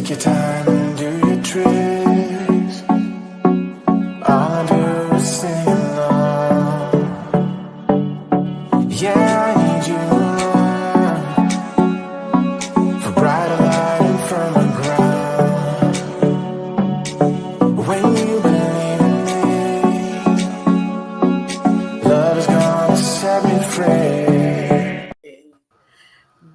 Take your time and do your tricks. All I do is sing along. Yeah, I need you around for brighter light and firmer ground. When you believe in me, love is gonna set me free.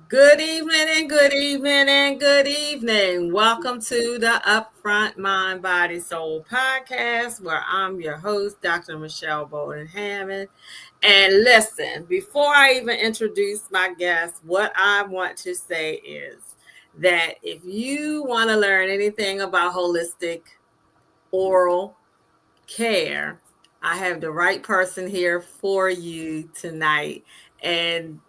Good evening and good evening and good evening. Welcome to the Upfront Mind, Body, Soul podcast, where I'm your host, Dr. Michelle Bowden Hammond. And listen, before I even introduce my guest, what I want to say is that if you want to learn anything about holistic oral care, I have the right person here for you tonight. And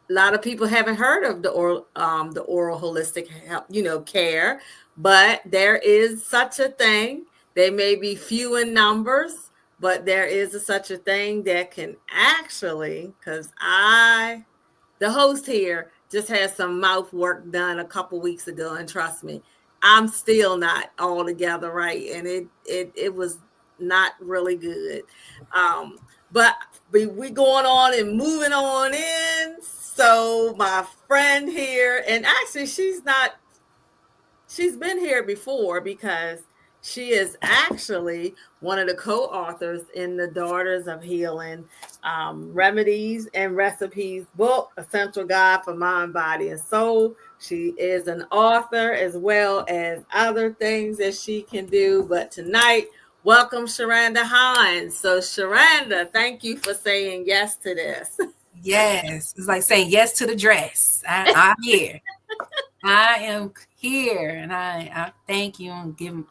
a lot of people haven't heard of the oral holistic health, care, but there is such a thing. They may be few in numbers, but there is such a thing that can actually, because the host here, just had some mouth work done a couple weeks ago, and trust me, I'm still not altogether right, and it was not really good. But we going on and moving on in. So my friend here, and actually she's been here before because she is actually one of the co-authors in the Daughters of Healing Remedies and Recipes book, Essential Guide for Mind, Body, and Soul. She is an author as well as other things that she can do. But tonight, welcome Sheranda Hines. So Sheranda, thank you for saying yes to this. Yes, it's like saying yes to the dress. I'm here. I am here, and I thank you and give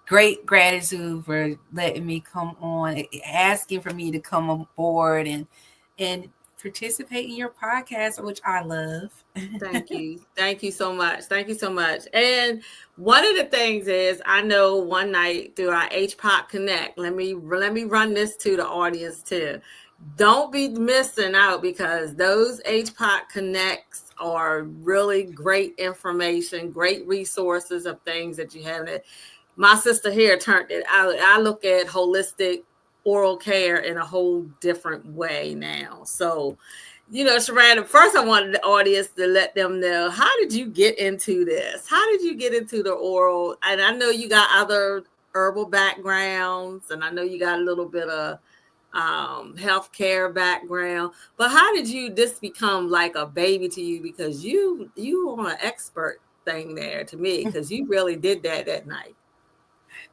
great gratitude for letting me come on, asking for me to come on board and participate in your podcast, which I love. Thank you so much. Thank you so much. And one of the things is, I know one night through our HPOC Connect, let me run this to the audience too. Don't be missing out, because those HPOC Connects are really great information, great resources of things that you have. My sister here turned it out. I look at holistic oral care in a whole different way now. So, Sheranda, first I wanted the audience to let them know, how did you get into this? How did you get into the oral? And I know you got other herbal backgrounds, and I know you got a little bit of healthcare background, but how did this become like a baby to you? Because you are an expert thing there to me, because you really did that night.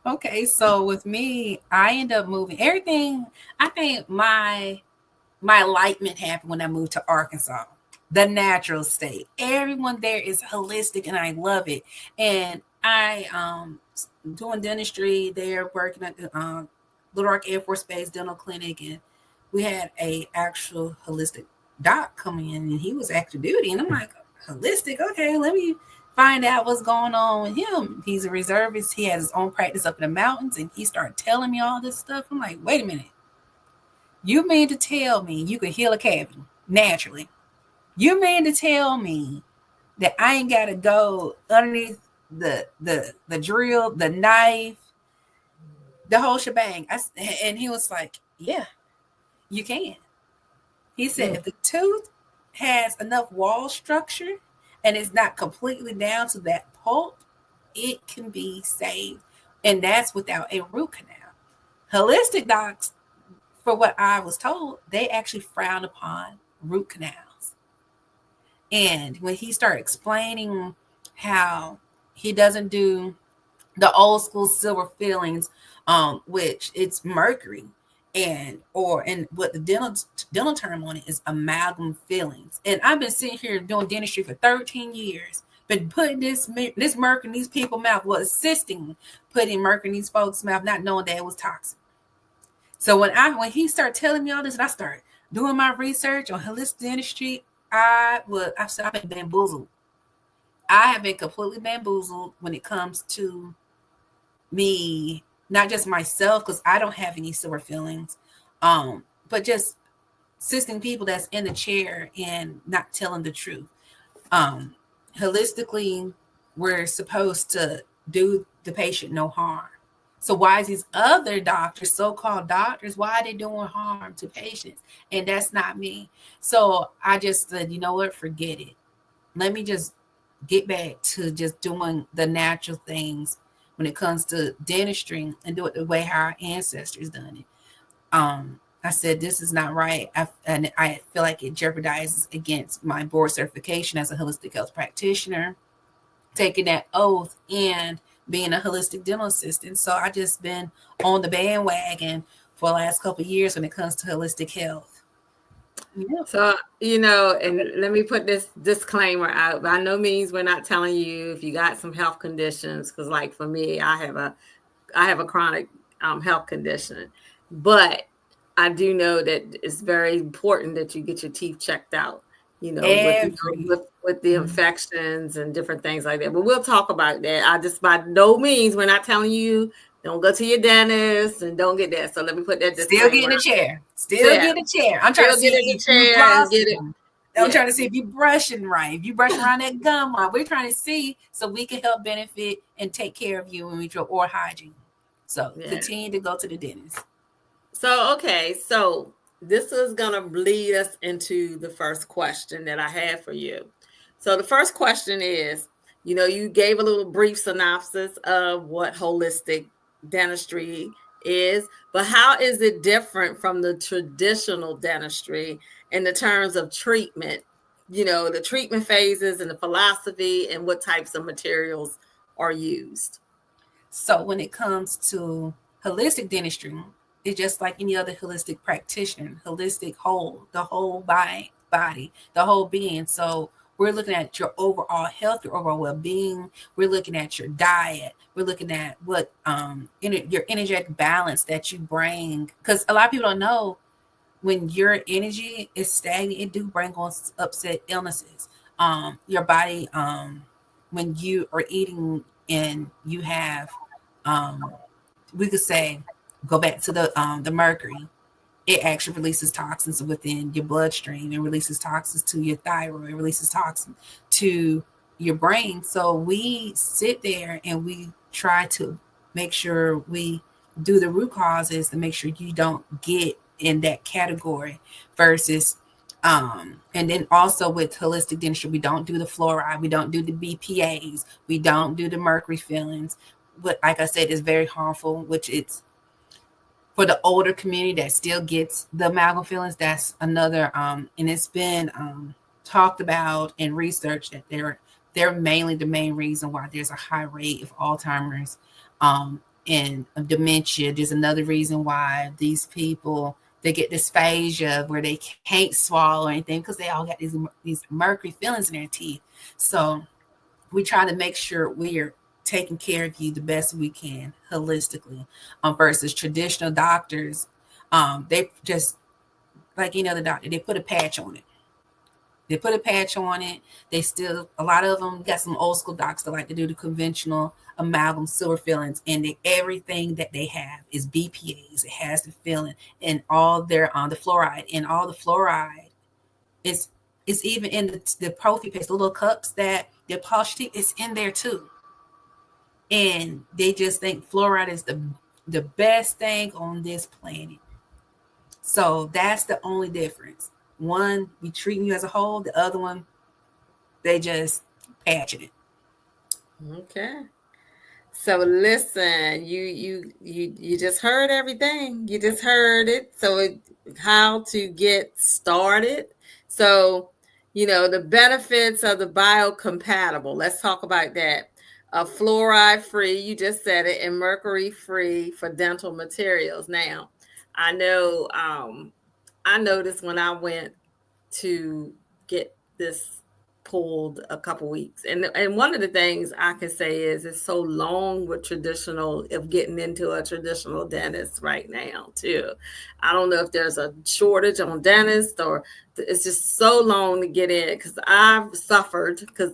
Okay, so with me, I end up moving everything. I think my enlightenment happened when I moved to Arkansas, the natural state. Everyone there is holistic, and I love it. And I doing dentistry there, working at the Little Rock Air Force Base Dental Clinic, and we had a actual holistic doc coming in, and he was active duty, and I'm like, holistic? Okay, let me find out what's going on with him. He's a reservist. He has his own practice up in the mountains, and he started telling me all this stuff. I'm like, wait a minute. You mean to tell me you can heal a cavity naturally? You mean to tell me that I ain't got to go underneath the drill, the knife, the whole shebang? And he was like, yeah, you can. He said, if the tooth has enough wall structure and it's not completely down to that pulp, it can be saved. And that's without a root canal. Holistic docs, for what I was told, they actually frown upon root canals. And when he started explaining how he doesn't do the old school silver fillings, which it's mercury, and what the dental term on it is amalgam fillings. And I've been sitting here doing dentistry for 13 years, been putting this mercury in these people's mouth, assisting putting mercury in these folks' mouth, not knowing that it was toxic. So when he started telling me all this, and I started doing my research on holistic dentistry, I've been bamboozled. I have been completely bamboozled when it comes to me, not just myself, because I don't have any silver fillings, but just assisting people that's in the chair and not telling the truth. Holistically, we're supposed to do the patient no harm. So why is these other doctors, so-called doctors, why are they doing harm to patients? And that's not me. So I just said, you know what, forget it. Let me just get back to just doing the natural things when it comes to dentistry and do it the way how our ancestors done it. I said, this is not right. And I feel like it jeopardizes against my board certification as a holistic health practitioner, taking that oath and being a holistic dental assistant. So I just been on the bandwagon for the last couple of years when it comes to holistic health. Yeah. So, and let me put this disclaimer out. By no means we're not telling you if you got some health conditions, because like for me, I have a chronic health condition, but I do know that it's very important that you get your teeth checked out, with the infections and different things like that. But we'll talk about that. I just, by no means, we're not telling you don't go to your dentist and don't get that. So let me put that Still get in the chair. Still get in the chair. I'm trying to see if you flossing. I'm trying to see if you brushing right. If you brushing around that gum line, we're trying to see so we can help benefit and take care of you when we do oral hygiene. So continue to go to the dentist. So, okay. So this is going to lead us into the first question that I have for you. So the first question is, you gave a little brief synopsis of what holistic dentistry is, but how is it different from the traditional dentistry in the terms of treatment? The treatment phases and the philosophy and what types of materials are used. So when it comes to holistic dentistry, it's just like any other holistic practitioner, holistic the whole body, the whole being. So we're looking at your overall health, your overall well-being. We're looking at your diet. We're looking at what your energetic balance that you bring. Because a lot of people don't know when your energy is stagnant, it do bring on upset illnesses. Your body, when you are eating and you have, we could say, go back to the mercury. It actually releases toxins within your bloodstream. It releases toxins to your thyroid. It releases toxins to your brain. So we sit there and we try to make sure we do the root causes to make sure you don't get in that category versus and then also with holistic dentistry, we don't do the fluoride, we don't do the BPAs, we don't do the mercury fillings. But like I said, it's very harmful, which it's for the older community that still gets the amalgam fillings. That's another and it's been talked about and researched that they're mainly the main reason why there's a high rate of Alzheimer's and of dementia. There's another reason why these people, they get dysphagia where they can't swallow or anything because they all got these mercury fillings in their teeth. So we try to make sure we're taking care of you the best we can holistically versus traditional doctors. They just, like any other doctor, they put a patch on it. They still, a lot of them got some old school docs that like to do the conventional amalgam silver fillings, and everything that they have is BPAs. It has the filling and all their the fluoride, and all the fluoride is even in the prophy paste, the little cups that they polish teeth, it's in there too. And they just think fluoride is the best thing on this planet. So that's the only difference. One, we treating you as a whole. The other one, they just patching it. Okay. So listen, you just heard everything. You just heard it. So how to get started. So, the benefits of the biocompatible. Let's talk about that. Fluoride free, you just said it, and mercury free for dental materials. Now, I know I noticed when I went to get this pulled a couple weeks, and one of the things I can say is it's so long with traditional, of getting into a traditional dentist right now too. I don't know if there's a shortage on dentists or it's just so long to get in, because I've suffered, because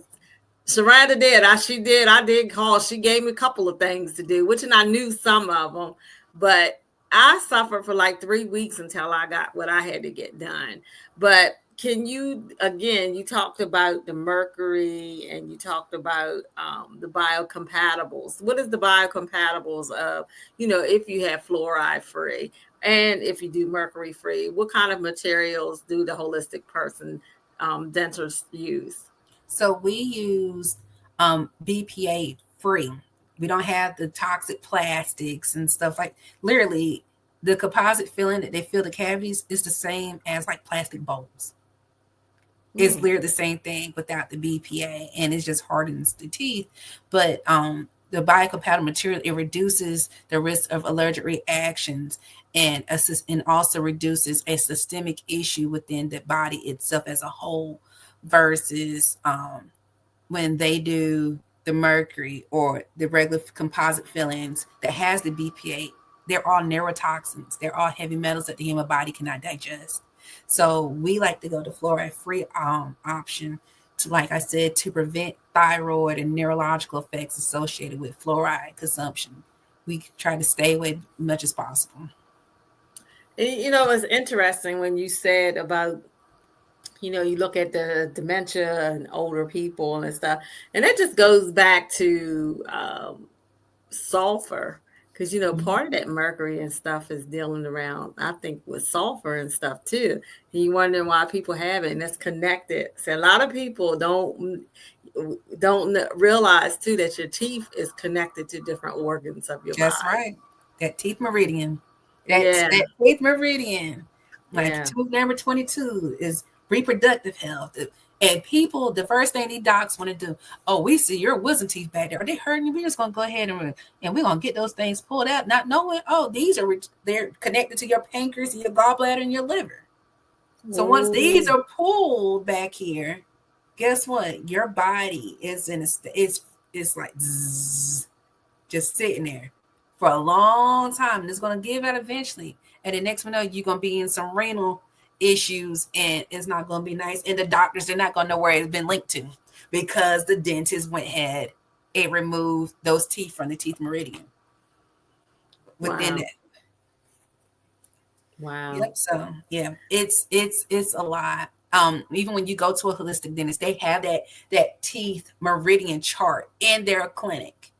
Sheranda did. I did call. She gave me a couple of things to do, which, and I knew some of them, but I suffered for like 3 weeks until I got what I had to get done. But can you, again, you talked about the mercury and you talked about the biocompatibles. What is the biocompatibles of, if you have fluoride free and if you do mercury free, what kind of materials do the holistic person dentists use? So we use BPA free. We don't have the toxic plastics and stuff like. Literally, the composite filling that they fill the cavities is the same as like plastic bowls. It's literally the same thing without the BPA, and it just hardens the teeth. But the biocompatible material, it reduces the risk of allergic reactions and also reduces a systemic issue within the body itself as a whole versus when they do the mercury or the regular composite fillings that has the BPA. They're all neurotoxins. They're all heavy metals that the human body cannot digest. So we like to go the fluoride-free option to, like I said, to prevent thyroid and neurological effects associated with fluoride consumption. We try to stay away as much as possible. It's interesting when you said about, you look at the dementia and older people and stuff, and that just goes back to sulfur. Because, part of that mercury and stuff is dealing around, I think, with sulfur and stuff too. And you wondering why people have it, and that's connected. So a lot of people don't realize too that your teeth is connected to different organs of your body. That's right. That teeth meridian. That teeth meridian. Like tooth number 22 is reproductive health. And people, the first thing these docs want to do, oh, we see your wisdom teeth back there. Are they hurting you? We're just going to go ahead and we're going to get those things pulled out, not knowing, oh, they're connected to your pancreas and your gallbladder and your liver. So once these are pulled back here, guess what? Your body is it's like zzz, just sitting there for a long time. And it's going to give out eventually. And the next minute, you're going to be in some renal issues and it's not going to be nice, and the doctors, they're not going to know where it's been linked to because the dentist went ahead and removed those teeth from the teeth meridian within it. Wow. Yep. So yeah, it's a lot. Even when you go to a holistic dentist, they have that teeth meridian chart in their clinic.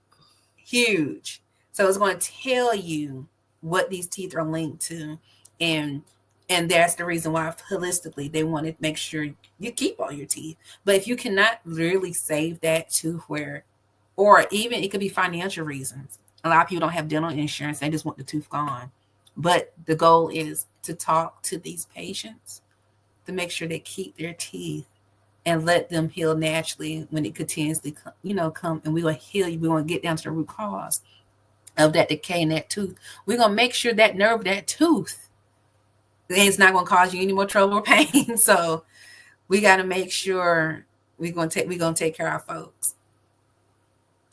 Huge. So it's going to tell you what these teeth are linked to, and that's the reason why holistically they want to make sure you keep all your teeth. But if you cannot really save that tooth or even it could be financial reasons. A lot of people don't have dental insurance. They just want the tooth gone. But the goal is to talk to these patients to make sure they keep their teeth and let them heal naturally when it continuously come. And we will heal you. We want to get down to the root cause of that decay in that tooth. We're going to make sure that nerve, that tooth, it's not going to cause you any more trouble or pain. So we got to make sure we're going to take care of our folks.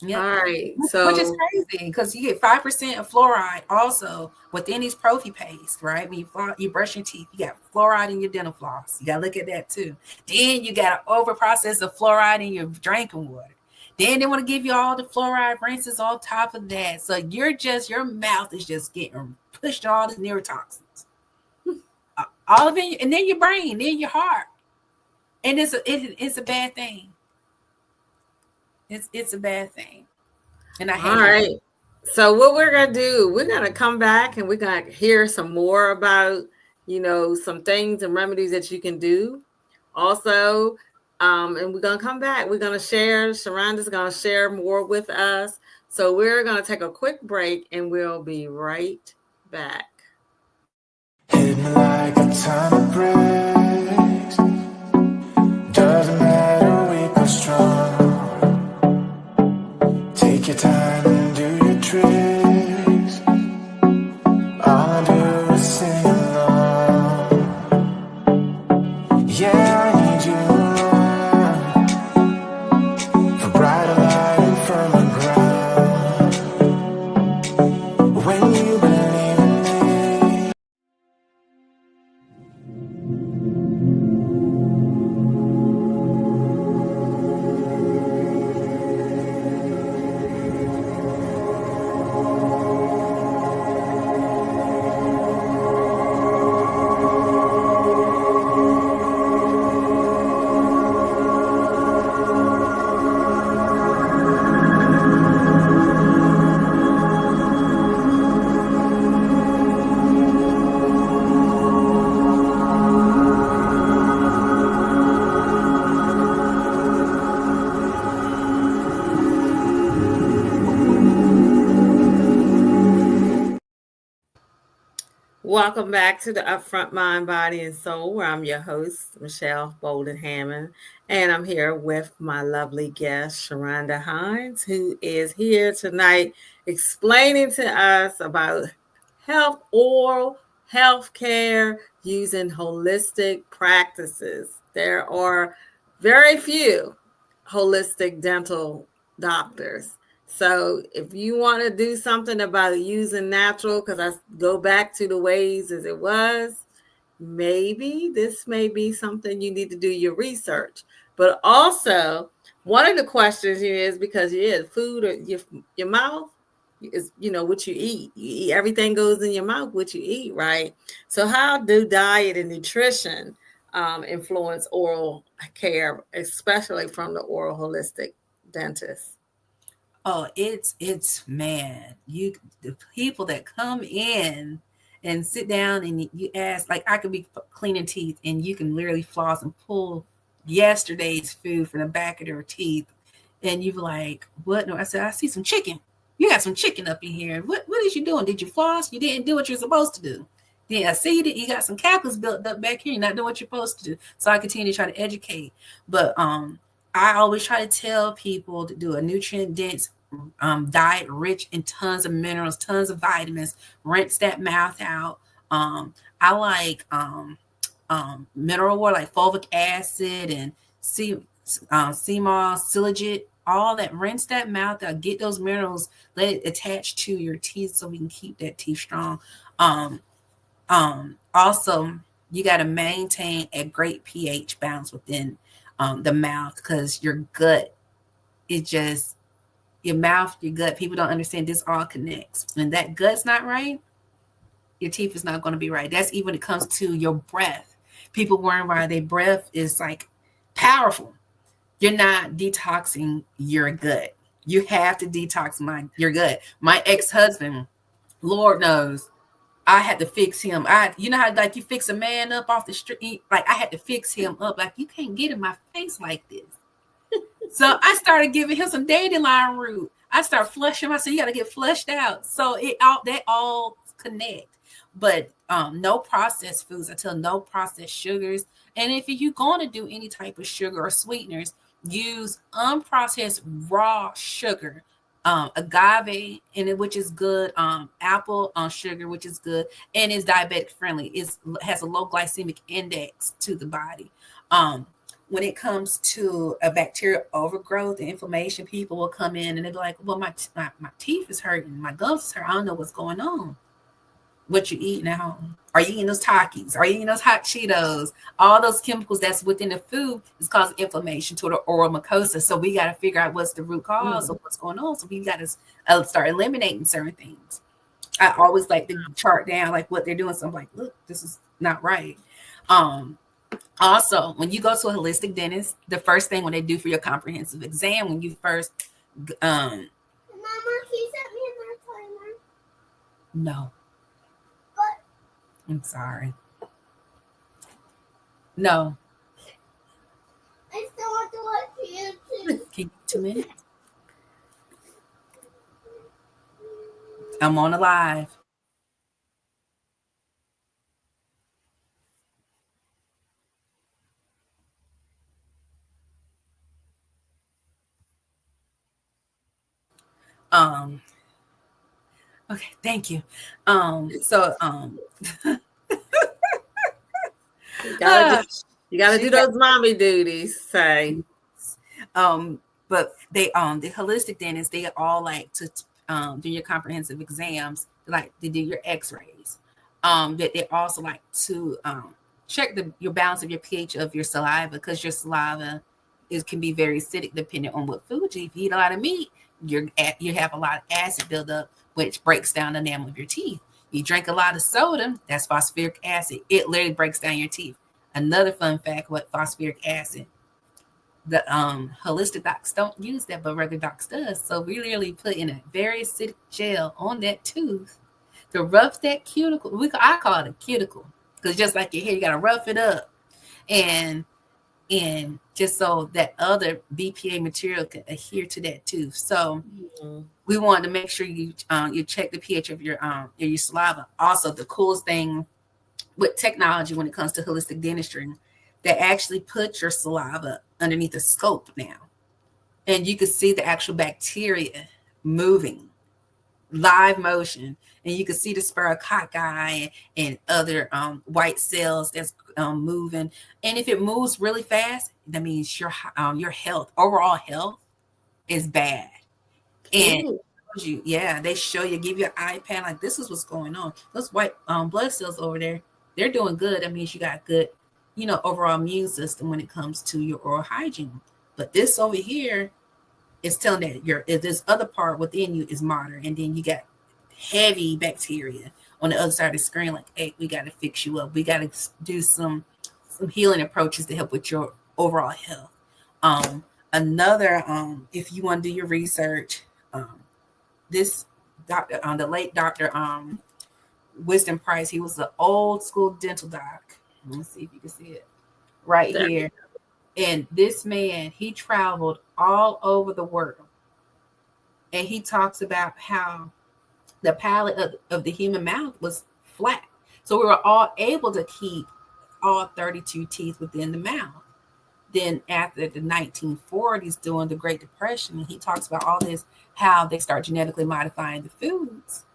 Yep. All right. So, which is crazy because you get 5% of fluoride also within these prophy paste, right? When you brush your teeth, you got fluoride in your dental floss. You got to look at that too. Then you got an over process of fluoride in your drinking water. Then they want to give you all the fluoride rinses on top of that. So your mouth is just getting pushed all the neurotoxins. All of it, and then your brain, then your heart, and it's a bad thing. It's a bad thing, and I hate all right. It. So what we're gonna do? We're gonna come back and we're gonna hear some more about some things and remedies that you can do. Also, and we're gonna come back. We're gonna share. Sheranda's gonna share more with us. So we're gonna take a quick break, and we'll be right back. Hit me like a ton of bricks. Doesn't matter, weak or strong. Take your time and do your tricks. All I do is sing along. Yeah, I need you around for brighter light and firmer ground. When you believe in me. Welcome back to the Upfront Mind, Body, and Soul, where I'm your host, Michelle Bolden Hammond. And I'm here with my lovely guest, Sheranda Hines, who is here tonight explaining to us about oral health care using holistic practices. There are very few holistic dental doctors. So if you want to do something about using natural, because I go back to the ways as it was, maybe this may be something you need to do your research. But also, one of the questions is because food or your mouth is what you eat. You eat, everything goes in your mouth, what you eat, right? So how do diet and nutrition influence oral care, especially from the oral holistic dentist? Oh, it's man, you the people that come in and sit down and you ask, like I could be cleaning teeth and you can literally floss and pull yesterday's food from the back of their teeth, and you're like, what? No, I said, I see some chicken. You got some chicken up in here. What is you doing? Did you floss? You didn't do what you're supposed to do. Yeah, I see that you got some calculus built up back here. You're not doing what you're supposed to do. So I continue to try to educate, but I always try to tell people to do a nutrient dense diet rich in tons of minerals, tons of vitamins. Rinse that mouth out. I like mineral water like fulvic acid and sea moss, silogit, all that. Rinse that mouth out. Get those minerals. Let it attach to your teeth so we can keep that teeth strong. Also, you got to maintain a great pH balance within the mouth, because your gut, it just, your mouth, your gut, people don't understand this all connects. When that gut's not right, your teeth is not going to be right. That's even when it comes to your breath. People worrying why their breath is like powerful. You're not detoxing your gut. You have to detox your gut. My ex-husband, Lord knows, I had to fix him. You know how like you fix a man up off the street? Like I had to fix him up. Like, you can't get in my face like this. So I started giving him some dandelion root. I started flushing him. I said, you got to get flushed out. So they all connect. But no processed foods. I tell no processed sugars. And if you're going to do any type of sugar or sweeteners, use unprocessed raw sugar. Agave, which is good. Apple sugar, which is good, and is diabetic friendly. It has a low glycemic index to the body. When it comes to a bacterial overgrowth and inflammation, people will come in and they'll be like, well, my teeth is hurting, my gums is hurting, I don't know what's going on. What you eating at home? Are you eating those Takis? Are you eating those hot Cheetos? All those chemicals that's within the food is causing inflammation to the oral mucosa. So we got to figure out what's the root cause of what's going on. So we got to start eliminating certain things. I always like to chart down like what they're doing. So I'm like, look, this is not right. Also, when you go to a holistic dentist, the first thing when they do for your comprehensive exam, when you first, Mama, can you set me in that timer? No. But I'm sorry. No. I still want to watch YouTube. Can you 2 minutes? I'm on a live. Okay, thank you. So You gotta do those mommy duties. Say, but they the holistic dentists, they all like to do your comprehensive exams, like they do your X-rays. That they also like to check your balance of your pH of your saliva, because your saliva can be very acidic depending on what food you eat. If you eat a lot of meat, you have a lot of acid buildup, which breaks down the enamel of your teeth. You drink a lot of soda, that's phosphoric acid. It literally breaks down your teeth. Another fun fact, what phosphoric acid, the holistic docs don't use that, but regular docs does. So we literally put in a very acidic gel on that tooth to rough that cuticle. I call it a cuticle, because just like your hair, you got to rough it up. And and just so that other BPA material can adhere to that too. So Mhm. we want to make sure you check the pH of your saliva. Also, the coolest thing with technology when it comes to holistic dentistry, they actually put your saliva underneath a scope now, and you can see the actual bacteria moving, live motion, and you can see the spirochacci and other white cells that's moving. And if it moves really fast, that means your health, overall health, is bad. And Cool. yeah, they show you, give you an iPad, like this is what's going on. Those white blood cells over there, they're doing good. That means you got good, overall immune system when it comes to your oral hygiene. But this over here is telling that this other part within you is modern, and then you got heavy bacteria on the other side of the screen. Like, hey, we got to fix you up. We got to do some healing approaches to help with your overall health. Another, if you want to do your research, this doctor, the late Dr. Wisdom Price, he was an old school dental doc. Let me see if you can see it right There. here. And this man, he traveled all over the world. And he talks about how the palate of the human mouth was flat. So we were all able to keep all 32 teeth within the mouth. Then after the 1940s, during the Great Depression, he talks about all this, how they start genetically modifying the foods.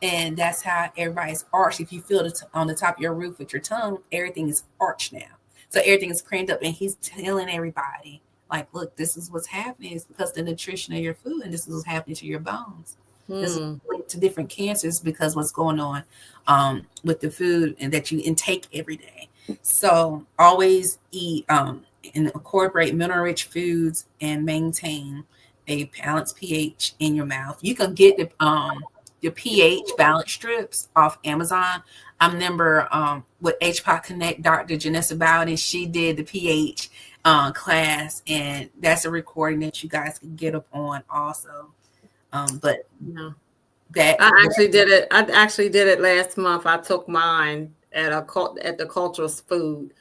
And that's how everybody's arched. If you feel it on the top of your roof with your tongue, everything is arched now. So everything is craned up, and he's telling everybody, like, look, this is what's happening. It's because of the nutrition of your food, and this is what's happening to your bones. This is linked to different cancers because what's going on with the food and that you intake every day. So always eat and incorporate mineral-rich foods and maintain a balanced pH in your mouth. You can get the pH balance strips off Amazon. I remember with HPOC Connect, Dr. Janessa Bowden, she did the pH class, and that's a recording that you guys can get up on also. But Yeah. that I actually did it. I actually did it last month. I took mine at the cultural food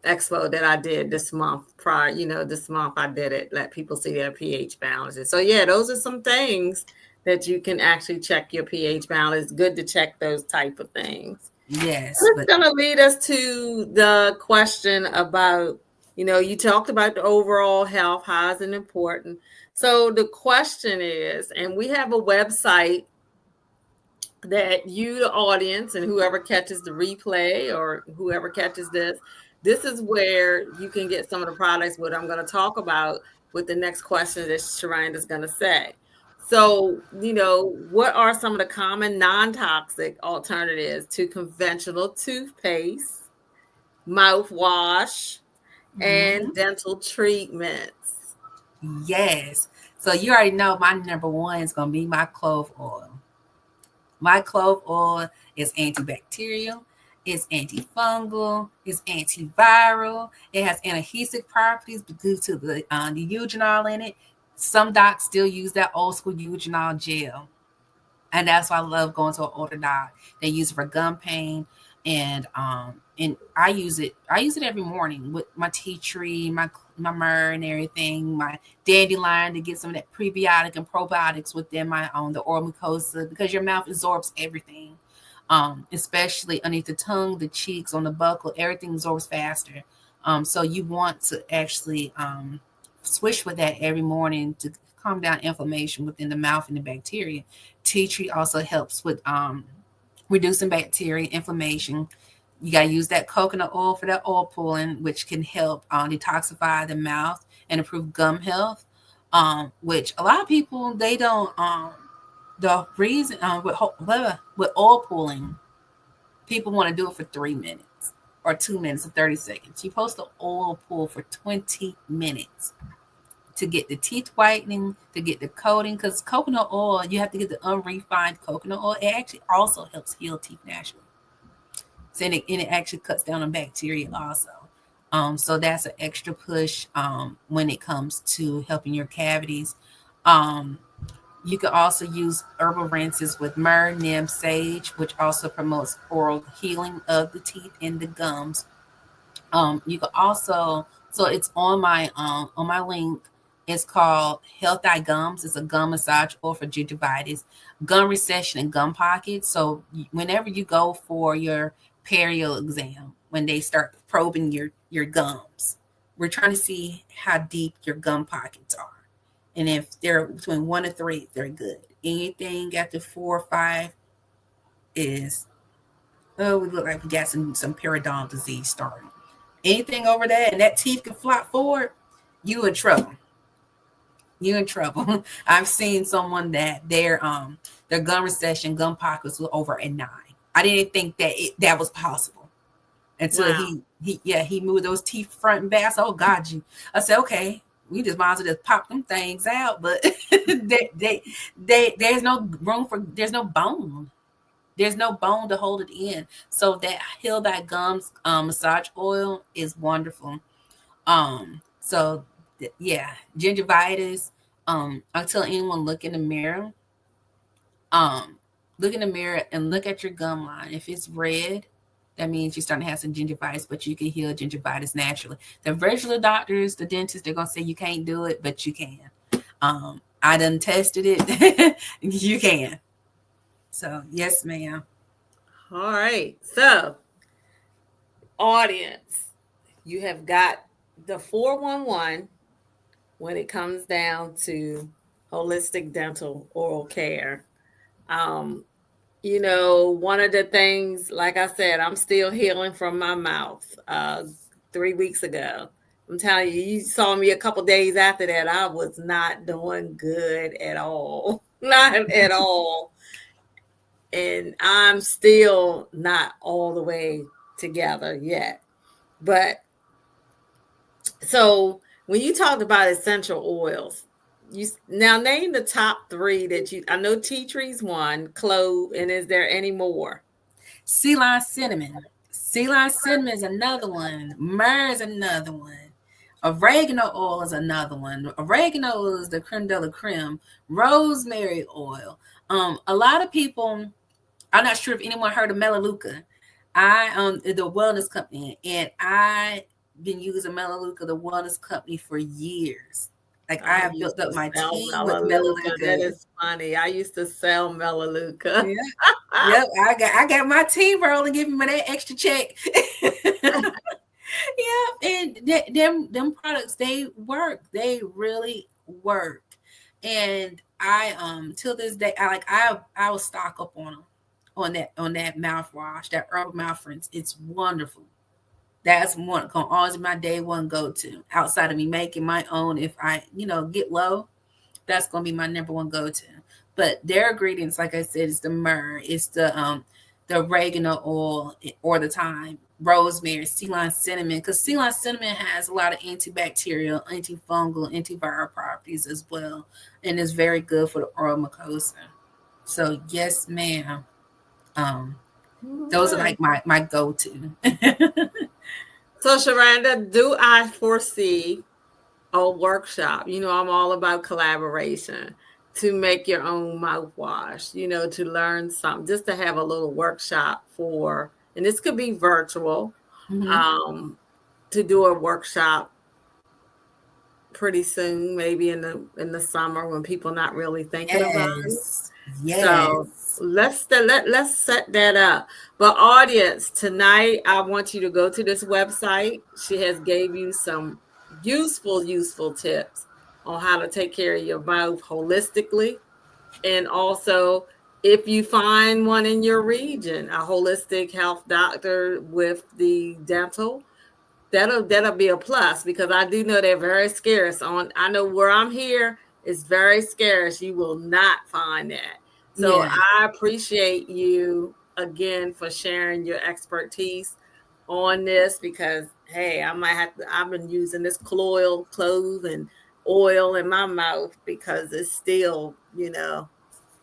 expo that I did this month. This month I did it. Let people see their pH balances. So yeah, those are some things that you can actually check your pH balance. It's good to check those type of things. yes, It's but going to lead us to the question about, you talked about the overall health, how is it important? So the question is, and we have a website that you, the audience, and whoever catches the replay or whoever catches this is where you can get some of the products, what I'm going to talk about with the next question that Sheranda is going to say. So, what are some of the common non-toxic alternatives to conventional toothpaste, mouthwash, and dental treatments? yes. So you already know my number one is going to be my clove oil. My clove oil is antibacterial, it's antifungal, it's antiviral, it has adhesive properties due to the eugenol in it. Some docs still use that old school eugenol gel. And that's why I love going to an older doc. They use it for gum pain, and I use it. I use it every morning with my tea tree, my myrrh, and everything. My dandelion to get some of that prebiotic and probiotics within my the oral mucosa, because your mouth absorbs everything, especially underneath the tongue, the cheeks, on the buccal. Everything absorbs faster. So you want to actually swish with that every morning to calm down inflammation within the mouth and the bacteria. Tea tree also helps with reducing bacteria inflammation. You got to use that coconut oil for that oil pulling, which can help detoxify the mouth and improve gum health. Which a lot of people, they don't. The reason with oil pulling, people want to do it for 3 minutes or 2 minutes and 30 seconds. You're supposed to oil pull for 20 minutes to get the teeth whitening, to get the coating, because coconut oil, you have to get the unrefined coconut oil. It actually also helps heal teeth naturally. So, and it actually cuts down on bacteria also. So that's an extra push when it comes to helping your cavities. You can also use herbal rinses with myrrh, neem, sage, which also promotes oral healing of the teeth and the gums. You can also, so it's on my link. It's called Health Eye Gums. It's a gum massage oil for gingivitis, gum recession, and gum pockets. So whenever you go for your perio exam, when they start probing your gums, we're trying to see how deep your gum pockets are. And if they're between 1 to 3, they're good. Anything after 4 or 5 is, oh, we look like we got some periodontal disease starting. Anything over that and that teeth can flop forward, you in trouble. You in trouble. I've seen someone that their gum recession, gum pockets were over a 9. I didn't think that was possible until Wow. he moved those teeth front and back. So, oh God, I said, okay, we just might as well just pop them things out. But there's no room for, there's no bone. There's no bone to hold it in. So that Heal Thy Gums massage oil is wonderful. So yeah, gingivitis. I tell anyone, um, look in the mirror and look at your gum line. If it's red, that means you're starting to have some gingivitis, but you can heal gingivitis naturally. The regular doctors, the dentists, they're gonna say you can't do it, but you can. I done tested it. You can. So yes, ma'am. All right. So, audience, you have got the 411 when it comes down to holistic dental oral care. Um, one of the things, like I said, I'm still healing from my mouth 3 weeks ago. I'm telling you, you saw me a couple days after that. I was not doing good at all. Not at all. And I'm still not all the way together yet. But so when you talked about essential oils, you now name the top 3 that you, I know tea tree's one, clove, and is there any more? Sea lion cinnamon. Sea lion cinnamon is another one. Myrrh is another one. Oregano oil is another one. Oregano is the creme de la creme. Rosemary oil. A lot of people, I'm not sure if anyone heard of Melaleuca. The wellness company, and I been using Melaleuca, the wellness company, for years. Like I I have used built to up my sell team with Melaleuca. That Melaleuca. is funny. I used to sell Melaleuca. Yeah. Yep, I got my team rolling, giving me that extra check. Yeah, and them products, they work. They really work. And I till this day, I will stock up on them, on that mouthwash, that herbal mouth rinse. It's wonderful. That's one gonna always be my day one go to. Outside of me making my own, if I get low, that's gonna be my number one go to. But their ingredients, like I said, is the myrrh, it's the oregano oil, or the thyme, rosemary, sea lion cinnamon, because sea lion cinnamon has a lot of antibacterial, antifungal, antiviral properties as well, and is very good for the oral mucosa. So yes, ma'am. Um, those are Okay. like my go to. So, Sharanda, do I foresee a workshop? I'm all about collaboration to make your own mouthwash, to learn something, just to have a little workshop for, and this could be virtual, Mhm. um, to do a workshop pretty soon, maybe in the summer when people not really thinking about it. Yes, So yes. let's set that up. But audience, tonight I want you to go to this website. She has gave you some useful tips on how to take care of your mouth holistically. And also, if you find one in your region, a holistic health doctor with the dental, that'll be a plus, because I do know they're very scarce. I know where I'm here is very scarce. You will not find that. So Yeah. I appreciate you again for sharing your expertise on this, because hey, I've been using this colloidal clove and oil in my mouth because it's still, You can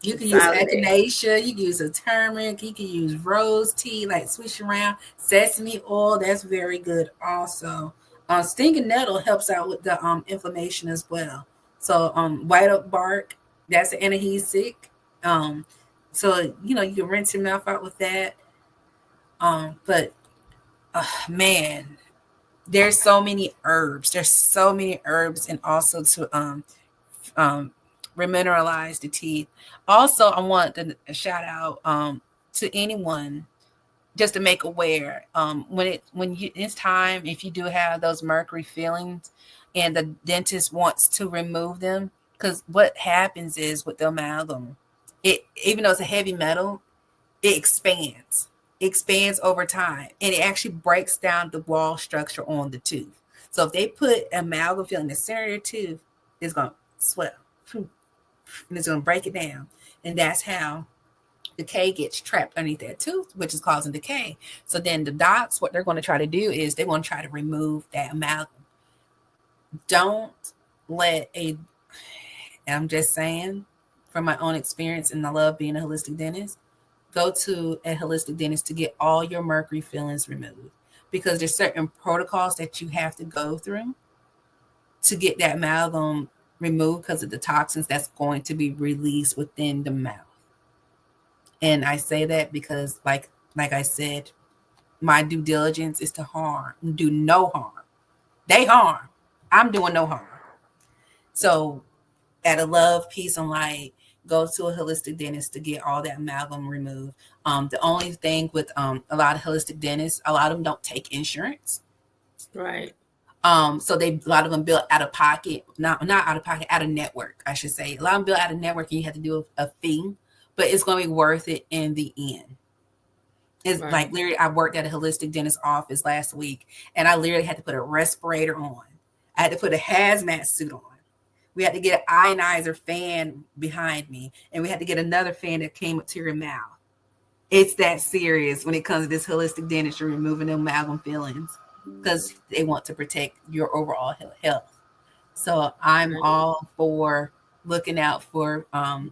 it's use out of there. echinacea, you can use a turmeric, you can use rose tea, like swish around, sesame oil, that's very good also. Stinging nettle helps out with the inflammation as well. So white oak bark, that's an anahesic. Um, so you can rinse your mouth out with that. But man, There's so many herbs. There's so many herbs, and also to um remineralize the teeth. Also, I want to shout out to anyone just to make aware when it's time, if you do have those mercury fillings and the dentist wants to remove them, because what happens is with the amalgam, it, even though it's a heavy metal, it expands over time, and it actually breaks down the wall structure on the tooth. So if they put amalgam filling in the center of your tooth, it's going to swell and it's going to break it down, and that's how decay gets trapped underneath that tooth, which is causing decay. So then the docs, what they're going to try to do is they want to try to remove that amalgam. Don't let I'm just saying from my own experience, and I love being a holistic dentist, go to a holistic dentist to get all your mercury fillings removed, because there's certain protocols that you have to go through to get that amalgam removed because of the toxins that's going to be released within the mouth. And I say that because, like I said, my due diligence is to do no harm. They harm. I'm doing no harm. So, out of love, peace, and light, go to a holistic dentist to get all that amalgam removed. The only thing with a lot of holistic dentists, a lot of them don't take insurance. Right. So a lot of them built out of pocket, not out of pocket, out of network, I should say. A lot of them built out of network, and you have to do a fee, but it's going to be worth it in the end. It's Right. like literally, I worked at a holistic dentist office last week, and I literally had to put a respirator on. I had to put a hazmat suit on. We had to get an ionizer fan behind me, and we had to get another fan that came up to your mouth. It's that serious when it comes to this holistic dentistry, removing the amalgam fillings, because they want to protect your overall health. So I'm Right. all for looking out for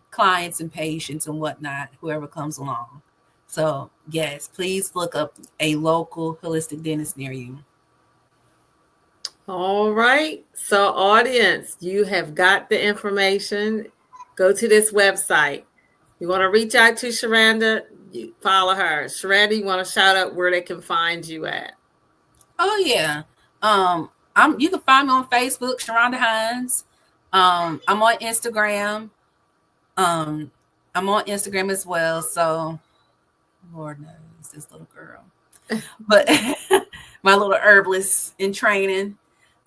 clients and patients and whatnot, whoever comes along. So yes, please look up a local holistic dentist near you. All right. So, audience, you have got the information. Go to this website. You want to reach out to Sheranda, you follow her. Sheranda, you want to shout out where they can find you at? Oh yeah. You can find me on Facebook, Sheranda Hines. I'm on Instagram. I'm on Instagram as well. So Lord knows this little girl. But my little herbalist in training.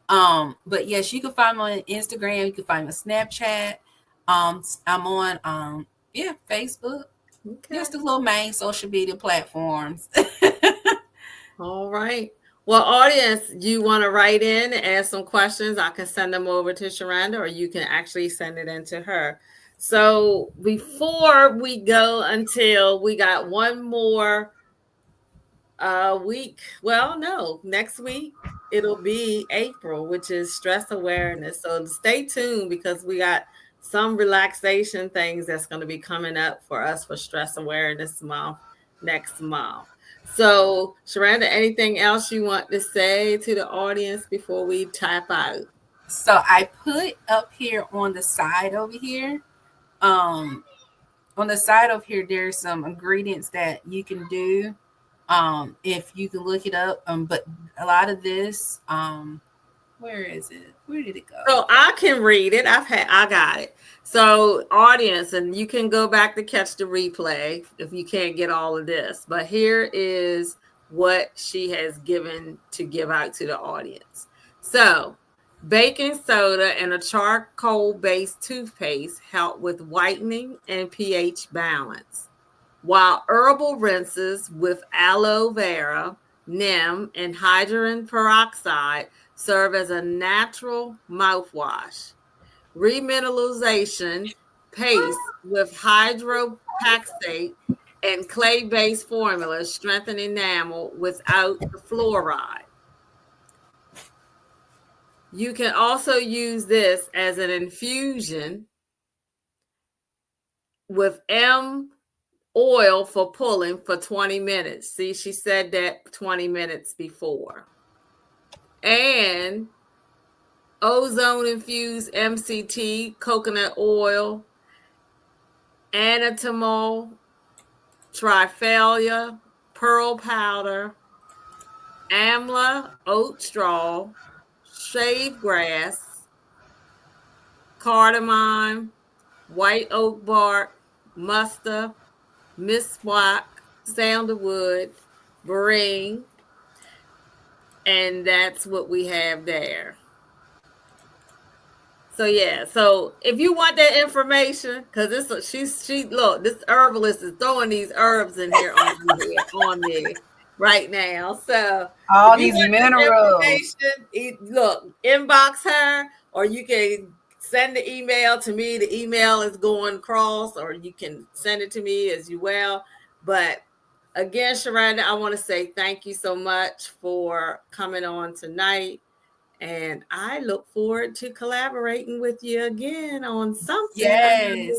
But yes, you can find me on Instagram, you can find me on Snapchat. I'm on Facebook. Okay. Just the little main social media platforms. All right. Well, audience, you want to write in and ask some questions? I can send them over to Sheranda, or you can actually send it in to her. So before we go, until we got one more week. Well, no, next week it'll be April, which is stress awareness. So stay tuned, because we got some relaxation things that's going to be coming up for us for stress awareness month next month. So, Sharanda, anything else you want to say to the audience before we tap out? So I put up here on the side over here. Um, on the side over here, there's some ingredients that you can do. If you can look it up. But a lot of this, where is it? Where did it go? So I can read it. I got it. So audience, and you can go back to catch the replay if you can't get all of this. But here is what she has given to give out to the audience. So baking soda and a charcoal-based toothpaste help with whitening and pH balance, while herbal rinses with aloe vera, neem, and hydrogen peroxide serve as a natural mouthwash. Remineralization paste with hydropaxate and clay-based formulas strengthen enamel without the fluoride. You can also use this as an infusion with oil for pulling for 20 minutes. See, she said that 20 minutes before. And ozone infused MCT, coconut oil, anatomol, triphalia, pearl powder, amla, oat straw, shaved grass, cardamom, white oak bark, muster, miswak, sandalwood, bering, and that's what we have there. So yeah, so if you want that information, because this she look, this herbalist is throwing these herbs in here on me right now. So if All you these want this minerals. information, look, inbox her, or you can send the email to me. The email is going across, or you can send it to me as you well. But again, Sheranda, I want to say thank you so much for coming on tonight. And I look forward to collaborating with you again on something. Yes.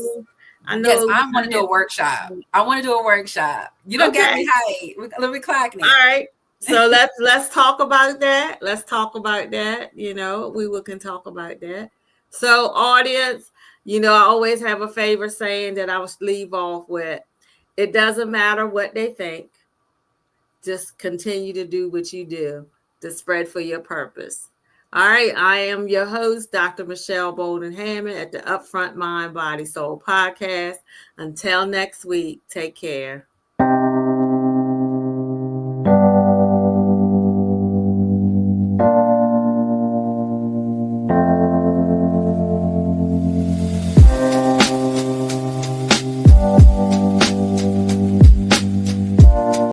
I Yes, know I we want to do a kind workshop. I want to do a workshop. You don't get okay. me hype. Let me clocking All it. right. So let's talk about that. Let's talk about that. We can talk about that. So audience, I always have a favorite saying that I would leave off with. It doesn't matter what they think. Just continue to do what you do to spread for your purpose. All right, I am your host, Dr. Michelle Bolden Hammond at the Upfront Mind, Body, Soul podcast. Until next week, take care.